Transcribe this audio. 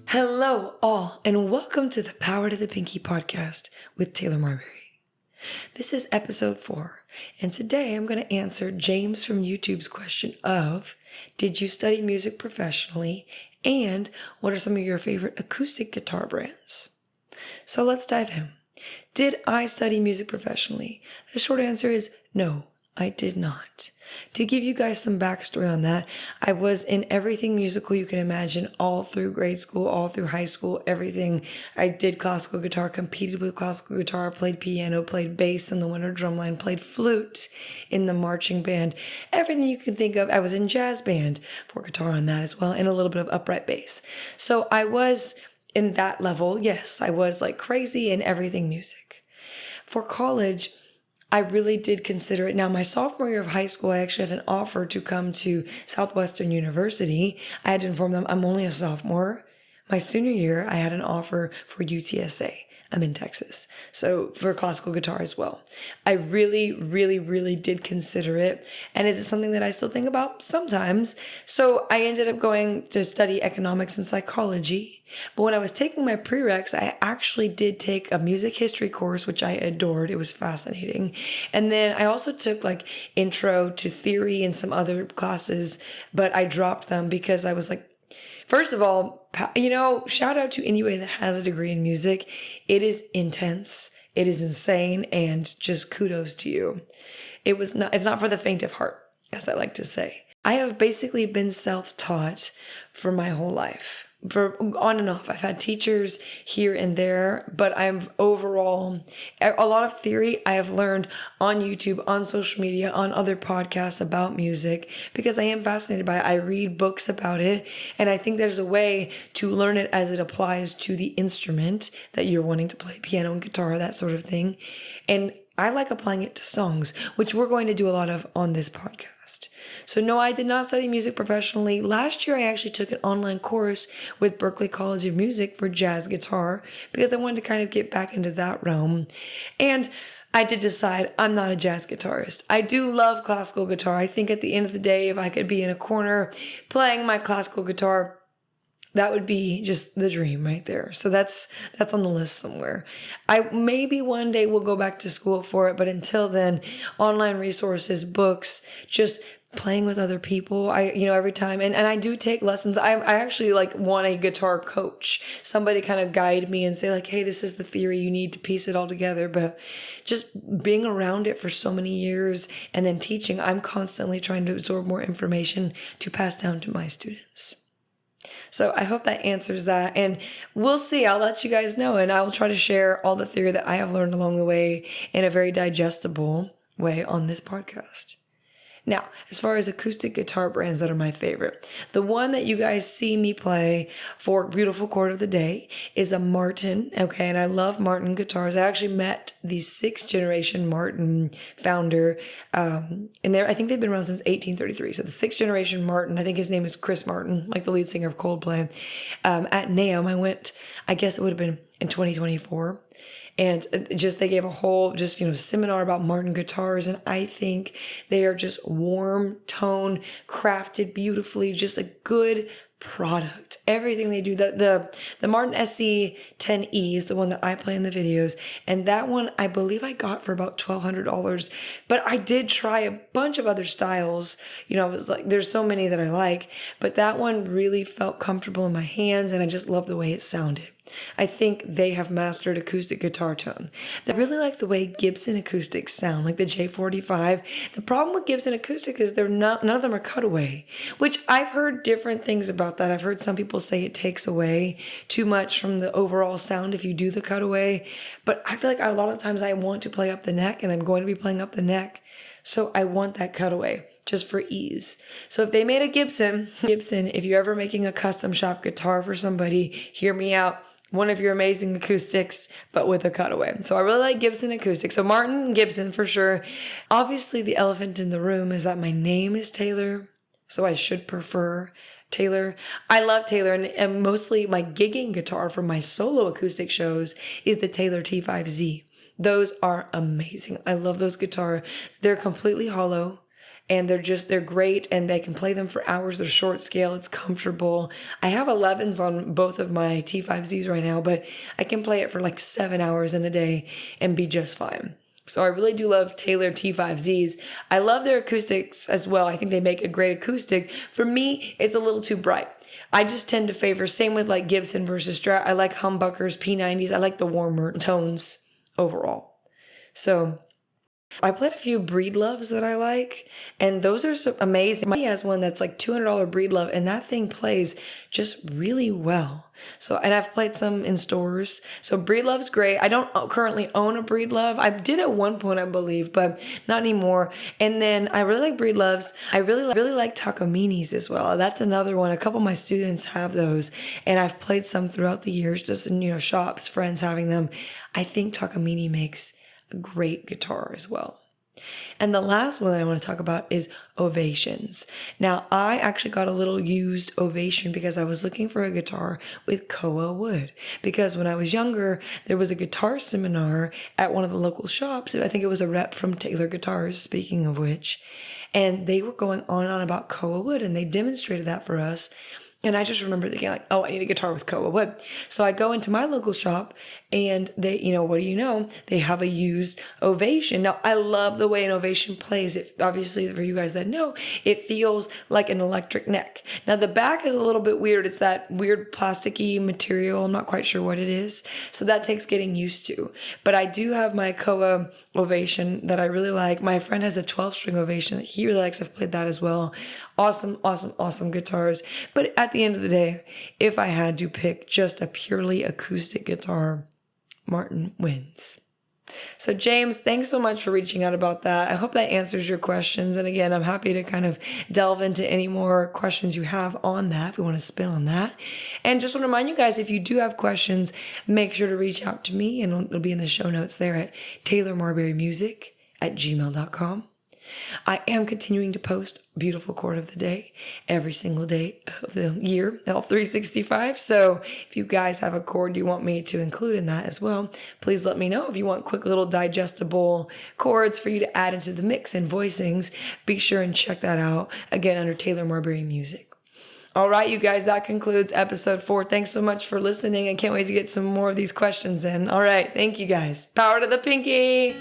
Hello, all, and welcome to the Power to the Pinky podcast with Taylor Marbury. This is episode 4, and today I'm going to answer James from YouTube's question of, did you study music professionally, and what are some of your favorite acoustic guitar brands? So let's dive in. Did I study music professionally? The short answer is no. I did not. To give you guys some backstory on that, I was in everything musical you can imagine all through grade school, all through high school, everything. I did classical guitar, competed with classical guitar, played piano, played bass in the winter drumline, played flute in the marching band, everything you can think of. I was in jazz band for guitar on that as well, and a little bit of upright bass. So I was in that level. Yes, I was like crazy in everything music. For college, I really did consider it. Now, my sophomore year of high school, I actually had an offer to come to Southwestern University. I had to inform them I'm only a sophomore. My senior year, I had an offer for UTSA. I'm in Texas, so for classical guitar as well. I really did consider it. And is it something that I still think about? Sometimes. So I ended up going to study economics and psychology. But when I was taking my prereqs, I actually did take a music history course, which I adored. It was fascinating. And then I also took like intro to theory and some other classes, but I dropped them because I was like, first of all, shout out to anybody that has a degree in music. It is intense. It is insane. And just kudos to you. It's not for the faint of heart, as I like to say. I have basically been self-taught for my whole life. For on and off. I've had teachers here and there, but I'm overall, a lot of theory I have learned on YouTube, on social media, on other podcasts about music, because I am fascinated by it. I read books about it, and I think there's a way to learn it as it applies to the instrument that you're wanting to play, piano and guitar, that sort of thing. And I like applying it to songs, which we're going to do a lot of on this podcast. So no, I did not study music professionally. Last year, I actually took an online course with Berklee College of Music for jazz guitar because I wanted to kind of get back into that realm. And I did decide I'm not a jazz guitarist. I do love classical guitar. I think at the end of the day, if I could be in a corner playing my classical guitar, that would be just the dream right there. So that's on the list somewhere. I maybe one day will go back to school for it, but until then, online resources, books, just playing with other people. Every time, and I do take lessons. I actually want a guitar coach, somebody kind of guide me and say like, hey, this is the theory, you need to piece it all together. But just being around it for so many years and then teaching, I'm constantly trying to absorb more information to pass down to my students. So I hope that answers that, and we'll see. I'll let you guys know, and I will try to share all the theory that I have learned along the way in a very digestible way on this podcast. Now, as far as acoustic guitar brands that are my favorite, the one that you guys see me play for Beautiful Chord of the Day is a Martin, okay? And I love Martin guitars. I actually met the 6th generation Martin founder, and I think they've been around since 1833. So the 6th generation Martin, I think his name is Chris Martin, like the lead singer of Coldplay. At NAMM, I went, I guess it would have been in 2024. And they gave a whole seminar about Martin guitars. And I think they are just warm tone, crafted beautifully, just a good product. Everything they do. The Martin SC10E is the one that I play in the videos. And that one, I believe I got for about $1,200. But I did try a bunch of other styles. I was like, there's so many that I like. But that one really felt comfortable in my hands. And I just love the way it sounded. I think they have mastered acoustic guitar tone. I really like the way Gibson acoustics sound, like the J45. The problem with Gibson acoustic is none of them are cutaway, which I've heard different things about that. I've heard some people say it takes away too much from the overall sound if you do the cutaway, but I feel like a lot of times I want to play up the neck, and I'm going to be playing up the neck, so I want that cutaway just for ease. So if they made a Gibson, if you're ever making a custom shop guitar for somebody, hear me out. One of your amazing acoustics, but with a cutaway. So I really like Gibson acoustics. So Martin, Gibson for sure. Obviously, the elephant in the room is that my name is Taylor, so I should prefer Taylor. I love Taylor, and mostly my gigging guitar for my solo acoustic shows is the Taylor T5Z. Those are amazing. I love those guitars. They're completely hollow and they're great and they can play them for hours. They're short scale. It's comfortable. I have 11s on both of my T5Zs right now, but I can play it for like 7 hours in a day and be just fine. So I really do love Taylor T5Zs. I love their acoustics as well. I think they make a great acoustic. For me, it's a little too bright. I just tend to favor, same with like Gibson versus Strat. I like humbuckers, P90s. I like the warmer tones overall. So I played a few Breedloves that I like, and those are so amazing. He has one that's like $200 Breedlove, and that thing plays just really well. So, and I've played some in stores. So Breedlove's great. I don't currently own a Breedlove. I did at one point, I believe, but not anymore. And then I really like Breedloves. I really like Takamines as well. That's another one. A couple of my students have those, and I've played some throughout the years, just in, shops, friends having them. I think Takamine makes a great guitar as well. And the last one that I want to talk about is Ovations. Now, I actually got a little used Ovation because I was looking for a guitar with koa wood. Because when I was younger, there was a guitar seminar at one of the local shops. I think it was a rep from Taylor Guitars, speaking of which. And they were going on and on about koa wood, and they demonstrated that for us. And I just remember thinking like, oh, I need a guitar with koa wood. So I go into my local shop and they, what do you know? They have a used Ovation. Now, I love the way an Ovation plays. It, obviously, for you guys that know, it feels like an electric neck. Now, the back is a little bit weird. It's that weird plasticky material. I'm not quite sure what it is. So that takes getting used to. But I do have my koa Ovation that I really like. My friend has a 12-string Ovation that he really likes. I've played that as well. Awesome, awesome, awesome guitars. But at the end of the day, if I had to pick just a purely acoustic guitar, Martin wins. So James, thanks so much for reaching out about that. I hope that answers your questions. And again, I'm happy to kind of delve into any more questions you have on that, if we want to spin on that. And just want to remind you guys, if you do have questions, make sure to reach out to me, and it'll be in the show notes there at taylormarburymusic@gmail.com. I am continuing to post beautiful chord of the day every single day of the year, all 365. So if you guys have a chord you want me to include in that as well, please let me know. If you want quick little digestible chords for you to add into the mix and voicings, be sure and check that out again under Taylor Marbury Music. All right, you guys, that concludes episode 4. Thanks so much for listening. I can't wait to get some more of these questions in. All right, thank you guys. Power to the pinky.